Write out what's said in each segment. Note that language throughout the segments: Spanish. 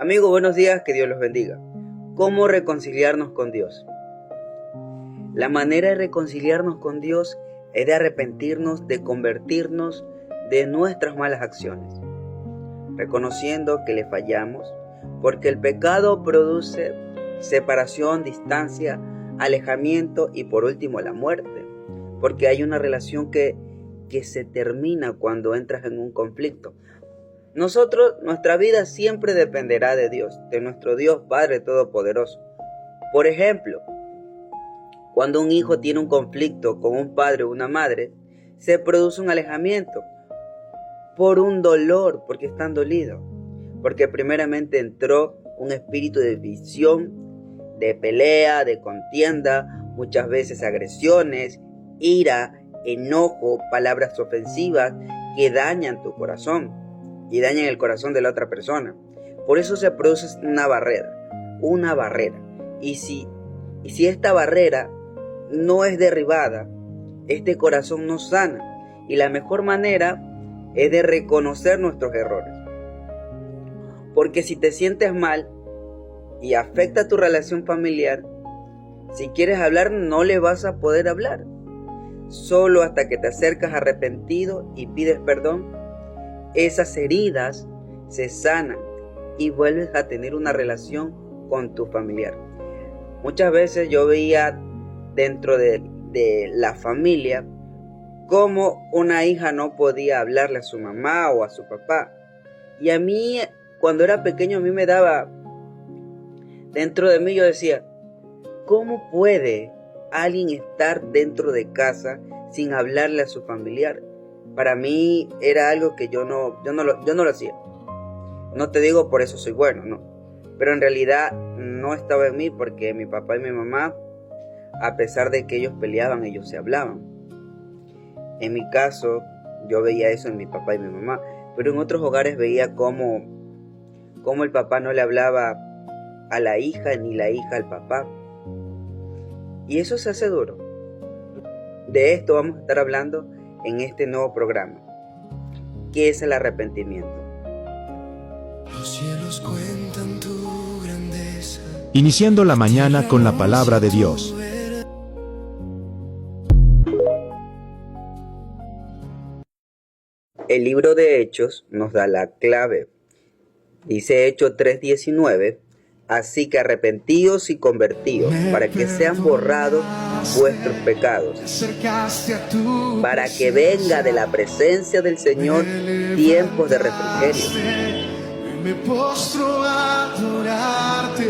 Amigos, buenos días, que Dios los bendiga. ¿Cómo reconciliarnos con Dios? La manera de reconciliarnos con Dios es de arrepentirnos, de convertirnos de nuestras malas acciones, reconociendo que le fallamos, porque el pecado produce separación, distancia, alejamiento y por último la muerte, porque hay una relación que se termina cuando entras en un conflicto. Nuestra vida siempre dependerá de Dios, de nuestro Dios Padre Todopoderoso. Por ejemplo, cuando un hijo tiene un conflicto con un padre o una madre, se produce un alejamiento por un dolor, porque están dolidos, porque primeramente entró un espíritu de división, de pelea, de contienda, muchas veces agresiones, ira, enojo, palabras ofensivas que dañan tu corazón y dañan el corazón de la otra persona. Por eso se produce una barrera. Y si esta barrera no es derribada, este corazón no sana. Y la mejor manera es de reconocer nuestros errores. Porque si te sientes mal y afecta tu relación familiar, si quieres hablar no le vas a poder hablar. Solo hasta que te acercas arrepentido y pides perdón, esas heridas se sanan y vuelves a tener una relación con tu familiar. Muchas veces yo veía dentro de la familia cómo una hija no podía hablarle a su mamá o a su papá. Y a mí, cuando era pequeño, a mí me daba, dentro de mí yo decía, ¿cómo puede alguien estar dentro de casa sin hablarle a su familiar? Para mí era algo que yo no lo hacía. No te digo por eso soy bueno, no. Pero en realidad no estaba en mí, porque mi papá y mi mamá, a pesar de que ellos peleaban, ellos se hablaban. En mi caso, yo veía eso en mi papá y mi mamá. Pero en otros hogares veía cómo el papá no le hablaba a la hija, ni la hija al papá. Y eso se hace duro. De esto vamos a estar hablando en este nuevo programa. ¿Qué es el arrepentimiento? Los cielos cuentan tu grandeza. Iniciando la mañana con la palabra de Dios. El libro de Hechos nos da la clave. Dice Hechos 3:19, así que arrepentíos y convertíos, para que sean borrados vuestros pecados, para que venga de la presencia del Señor tiempos de refrigerio. Me postro a adorarte.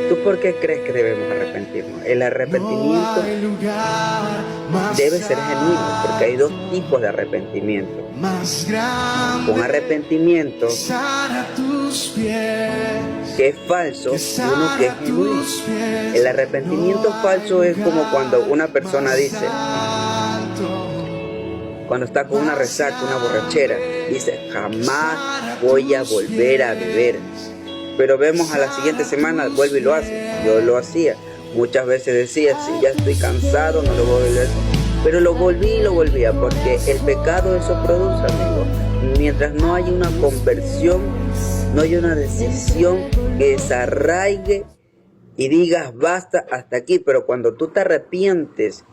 ¿Tú por qué crees que debemos arrepentirnos? El arrepentimiento debe ser genuino, porque hay dos tipos de arrepentimiento. Un arrepentimiento que es falso y uno que es genuino. El arrepentimiento falso es como cuando una persona dice, cuando está con una resaca, una borrachera, dice, jamás voy a volver a beber. Pero vemos a la siguiente semana, vuelve y lo hace. Yo lo hacía. Muchas veces decía, si ya estoy cansado, no lo voy a volver a hacer. Pero lo volvía, porque el pecado eso produce, amigo. Mientras no haya una conversión, no haya una decisión que desarraigue y digas, basta, hasta aquí. Pero cuando tú te arrepientes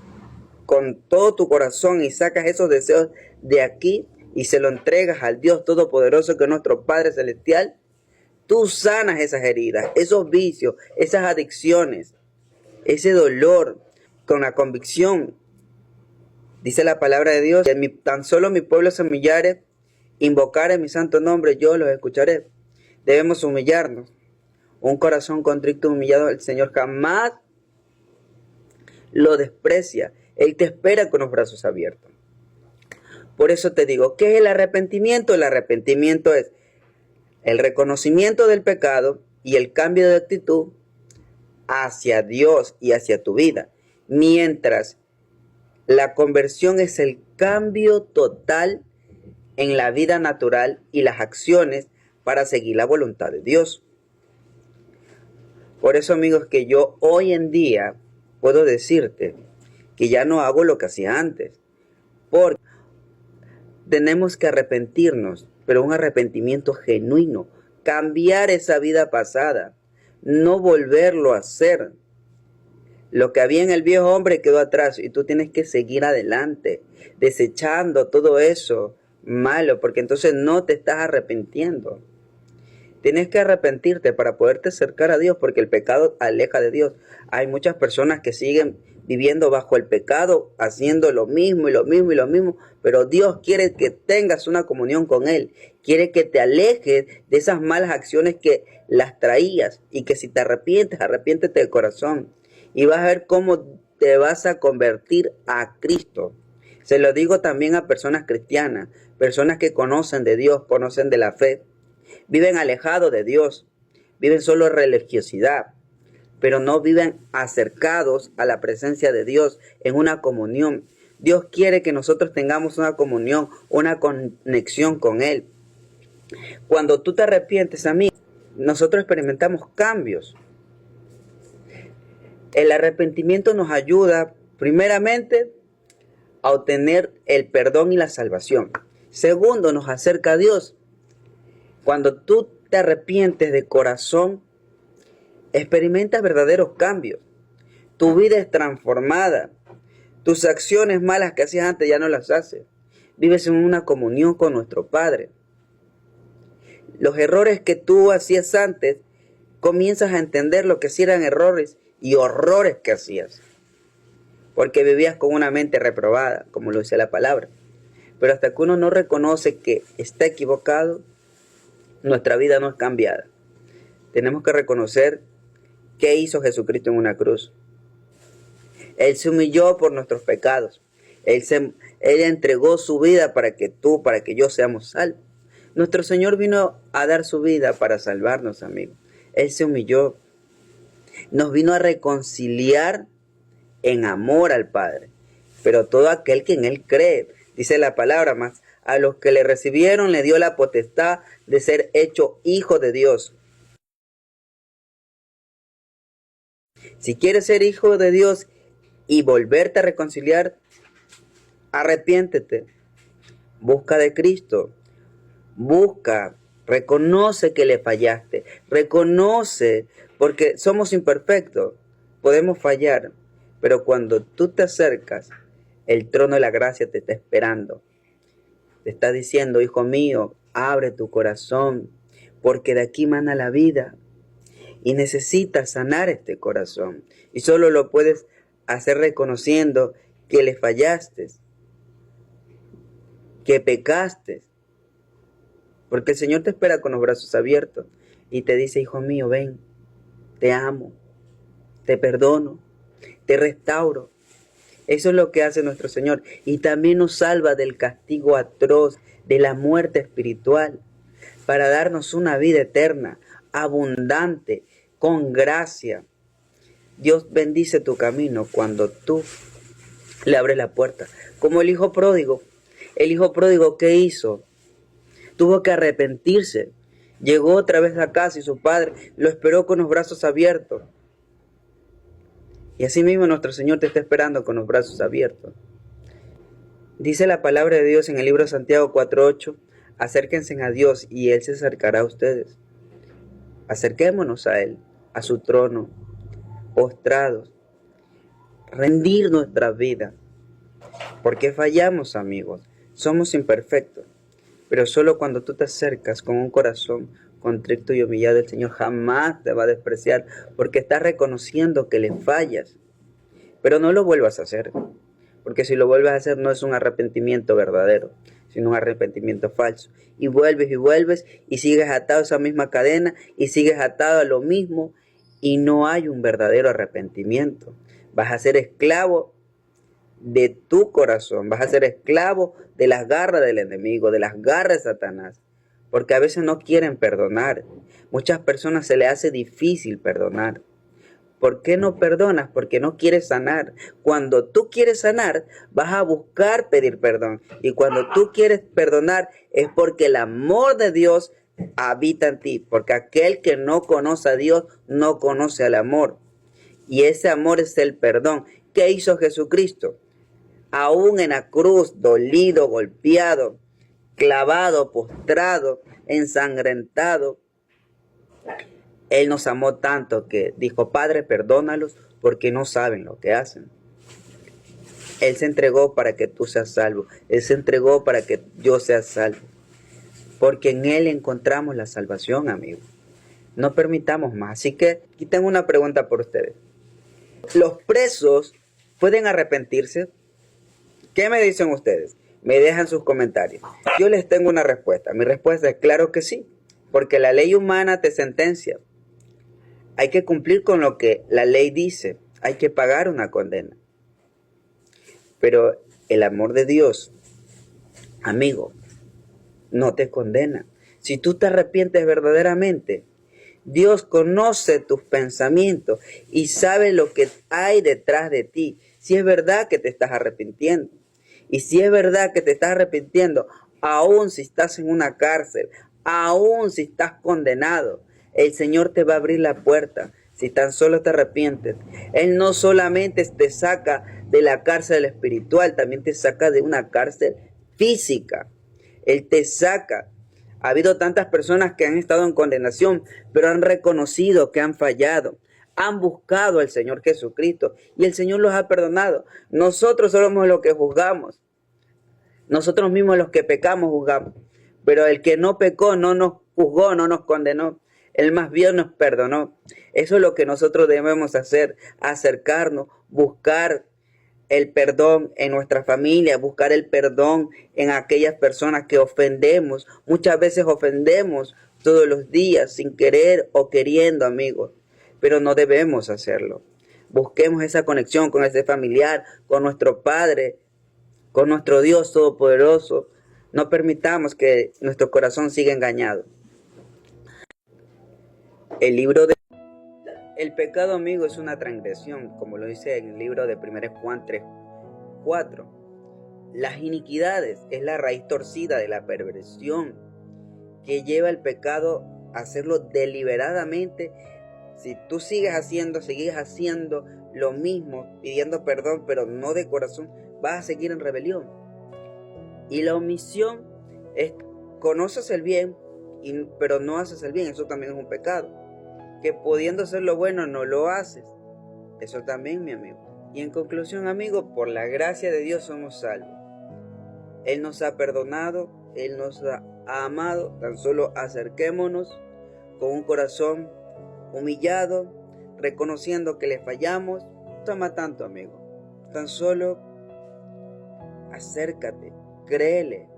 con todo tu corazón y sacas esos deseos de aquí y se lo entregas al Dios Todopoderoso, que es nuestro Padre Celestial, tú sanas esas heridas, esos vicios, esas adicciones, ese dolor con la convicción. Dice la palabra de Dios, que tan solo mi pueblo se humillare, invocare mi santo nombre, yo los escucharé. Debemos humillarnos. Un corazón contrito y humillado, el Señor jamás lo desprecia. Él te espera con los brazos abiertos. Por eso te digo, ¿qué es el arrepentimiento? El arrepentimiento es el reconocimiento del pecado y el cambio de actitud hacia Dios y hacia tu vida. Mientras la conversión es el cambio total en la vida natural y las acciones para seguir la voluntad de Dios. Por eso, amigos, que yo hoy en día puedo decirte que ya no hago lo que hacía antes. Porque tenemos que arrepentirnos, pero un arrepentimiento genuino, cambiar esa vida pasada, no volverlo a hacer. Lo que había en el viejo hombre quedó atrás y tú tienes que seguir adelante, desechando todo eso malo, porque entonces no te estás arrepintiendo. Tienes que arrepentirte para poderte acercar a Dios, porque el pecado aleja de Dios. Hay muchas personas que siguen viviendo bajo el pecado, haciendo lo mismo y lo mismo y lo mismo, pero Dios quiere que tengas una comunión con Él. Quiere que te alejes de esas malas acciones que las traías, y que si te arrepientes, arrepiéntete de corazón. Y vas a ver cómo te vas a convertir a Cristo. Se lo digo también a personas cristianas, personas que conocen de Dios, conocen de la fe. Viven alejados de Dios, viven solo en religiosidad, pero no viven acercados a la presencia de Dios en una comunión. Dios quiere que nosotros tengamos una comunión, una conexión con Él. Cuando tú te arrepientes, amigo, nosotros experimentamos cambios. El arrepentimiento nos ayuda, primeramente, a obtener el perdón y la salvación. Segundo, nos acerca a Dios. Cuando tú te arrepientes de corazón, experimentas verdaderos cambios. Tu vida es transformada. Tus acciones malas que hacías antes ya no las haces. Vives en una comunión con nuestro Padre. Los errores que tú hacías antes, comienzas a entender lo que sí eran errores y horrores que hacías. Porque vivías con una mente reprobada, como lo dice la palabra. Pero hasta que uno no reconoce que está equivocado, nuestra vida no es cambiada. Tenemos que reconocer qué hizo Jesucristo en una cruz. Él se humilló por nuestros pecados. Él entregó su vida para que tú, para que yo seamos salvos. Nuestro Señor vino a dar su vida para salvarnos, amigos. Él se humilló. Nos vino a reconciliar en amor al Padre. Pero todo aquel que en Él cree, dice la palabra, más a los que le recibieron le dio la potestad de ser hecho hijo de Dios. Si quieres ser hijo de Dios y volverte a reconciliar, arrepiéntete. Busca de Cristo. Busca, reconoce que le fallaste. Reconoce, porque somos imperfectos. Podemos fallar. Pero cuando tú te acercas, el trono de la gracia te está esperando. Te está diciendo, hijo mío, abre tu corazón, porque de aquí mana la vida. Y necesitas sanar este corazón. Y solo lo puedes hacer reconociendo que le fallaste, que pecaste. Porque el Señor te espera con los brazos abiertos y te dice, hijo mío, ven, te amo, te perdono, te restauro. Eso es lo que hace nuestro Señor. Y también nos salva del castigo atroz, de la muerte espiritual, para darnos una vida eterna, abundante, con gracia. Dios bendice tu camino cuando tú le abres la puerta. Como el hijo pródigo. El hijo pródigo, ¿qué hizo? Tuvo que arrepentirse. Llegó otra vez a casa y su padre lo esperó con los brazos abiertos. Y así mismo nuestro Señor te está esperando con los brazos abiertos. Dice la palabra de Dios en el libro de Santiago 4:8, acérquense a Dios y Él se acercará a ustedes. Acerquémonos a Él, a su trono, postrados, rendir nuestra vida. Porque fallamos, amigos, somos imperfectos. Pero solo cuando tú te acercas con un corazón contrito y humillado, el Señor jamás te va a despreciar, porque estás reconociendo que le fallas. Pero no lo vuelvas a hacer, porque si lo vuelves a hacer no es un arrepentimiento verdadero, sino un arrepentimiento falso. Y vuelves y sigues atado a esa misma cadena y sigues atado a lo mismo y no hay un verdadero arrepentimiento. Vas a ser esclavo de tu corazón, vas a ser esclavo de las garras del enemigo, de las garras de Satanás. Porque a veces no quieren perdonar. Muchas personas se les hace difícil perdonar. ¿Por qué no perdonas? Porque no quieres sanar. Cuando tú quieres sanar, vas a buscar pedir perdón. Y cuando tú quieres perdonar, es porque el amor de Dios habita en ti. Porque aquel que no conoce a Dios, no conoce al amor. Y ese amor es el perdón. ¿Qué hizo Jesucristo? Aún en la cruz, dolido, golpeado, clavado, postrado, ensangrentado, Él nos amó tanto que dijo, Padre, perdónalos porque no saben lo que hacen. Él se entregó para que tú seas salvo. Él se entregó para que yo sea salvo. Porque en Él encontramos la salvación, amigo. No permitamos más. Así que aquí tengo una pregunta por ustedes. ¿Los presos pueden arrepentirse? ¿Qué me dicen ustedes? Me dejan sus comentarios. Yo les tengo una respuesta. Mi respuesta es claro que sí. Porque la ley humana te sentencia. Hay que cumplir con lo que la ley dice. Hay que pagar una condena. Pero el amor de Dios, amigo, no te condena. Si tú te arrepientes verdaderamente, Dios conoce tus pensamientos y sabe lo que hay detrás de ti. Si es verdad que te estás arrepintiendo. Y si es verdad que te estás arrepintiendo, aún si estás en una cárcel, aún si estás condenado, el Señor te va a abrir la puerta. Si tan solo te arrepientes, Él no solamente te saca de la cárcel espiritual, también te saca de una cárcel física. Él te saca. Ha habido tantas personas que han estado en condenación, pero han reconocido que han fallado. Han buscado al Señor Jesucristo y el Señor los ha perdonado. Nosotros somos los que juzgamos. Nosotros mismos los que pecamos juzgamos. Pero el que no pecó no nos juzgó, no nos condenó. Él más bien nos perdonó. Eso es lo que nosotros debemos hacer, acercarnos, buscar el perdón en nuestra familia, buscar el perdón en aquellas personas que ofendemos. Muchas veces ofendemos todos los días sin querer o queriendo, amigos, pero no debemos hacerlo. Busquemos esa conexión con ese familiar, con nuestro Padre, con nuestro Dios Todopoderoso. No permitamos que nuestro corazón siga engañado. El pecado, amigo, es una transgresión, como lo dice en el libro de 1 Juan 3:4. Las iniquidades es la raíz torcida de la perversión que lleva el pecado a hacerlo deliberadamente. Si tú sigues haciendo lo mismo, pidiendo perdón, pero no de corazón, vas a seguir en rebelión. Y la omisión es, conoces el bien, pero no haces el bien. Eso también es un pecado. Que pudiendo hacer lo bueno no lo haces. Eso también, mi amigo. Y en conclusión, amigo, por la gracia de Dios somos salvos. Él nos ha perdonado, Él nos ha amado. Tan solo acerquémonos con un corazón humillado, reconociendo que le fallamos. Nos ama tanto, amigo. Tan solo acércate, créele.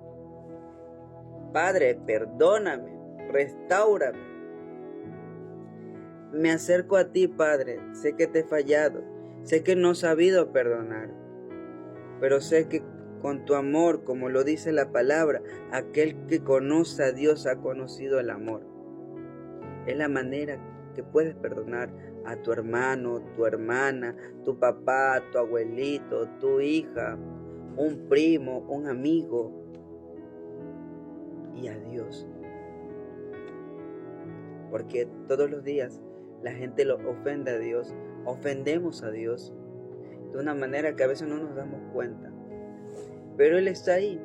Padre, perdóname, restáurame. Me acerco a ti, Padre. Sé que te he fallado. Sé que no he sabido perdonar. Pero sé que con tu amor, como lo dice la palabra, aquel que conoce a Dios ha conocido el amor. Es la manera que puedes perdonar a tu hermano, tu hermana, tu papá, tu abuelito, tu hija, un primo, un amigo y a Dios. Porque todos los días la gente lo ofende a Dios, ofendemos a Dios de una manera que a veces no nos damos cuenta. Pero Él está ahí,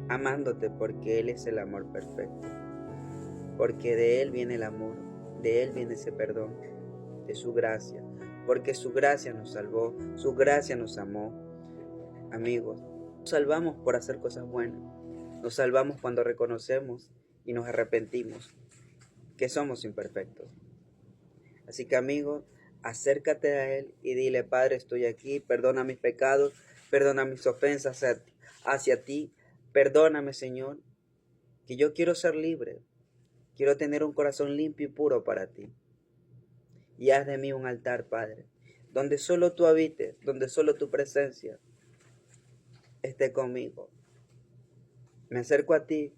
amándote porque Él es el amor perfecto. Porque de Él viene el amor, de Él viene ese perdón, de su gracia. Porque su gracia nos salvó, su gracia nos amó. Amigos, nos salvamos por hacer cosas buenas. Nos salvamos cuando reconocemos y nos arrepentimos que somos imperfectos. Así que, amigo, acércate a Él y dile: Padre, estoy aquí, perdona mis pecados, perdona mis ofensas hacia ti, perdóname, Señor, que yo quiero ser libre, quiero tener un corazón limpio y puro para ti. Y haz de mí un altar, Padre, donde solo tú habites, donde solo tu presencia esté conmigo. Me acerco a ti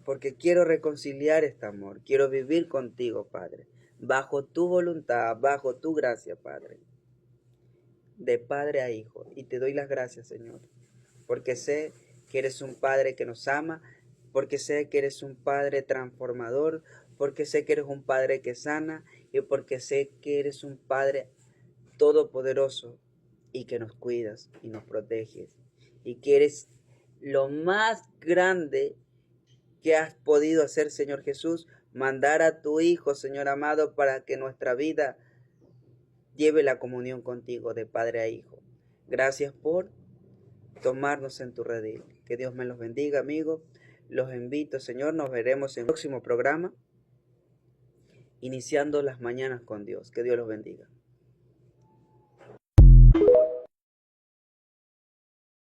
porque quiero reconciliar este amor, quiero vivir contigo, Padre, bajo tu voluntad, bajo tu gracia, Padre, de padre a hijo. Y te doy las gracias, Señor, porque sé que eres un Padre que nos ama, porque sé que eres un Padre transformador, porque sé que eres un Padre que sana y porque sé que eres un Padre todopoderoso y que nos cuidas y nos proteges y que eres lo más grande ¿Qué has podido hacer, Señor Jesús? Mandar a tu Hijo, Señor amado, para que nuestra vida lleve la comunión contigo de Padre a Hijo. Gracias por tomarnos en tu redil. Que Dios me los bendiga, amigos. Los invito, Señor. Nos veremos en el próximo programa, iniciando las mañanas con Dios. Que Dios los bendiga.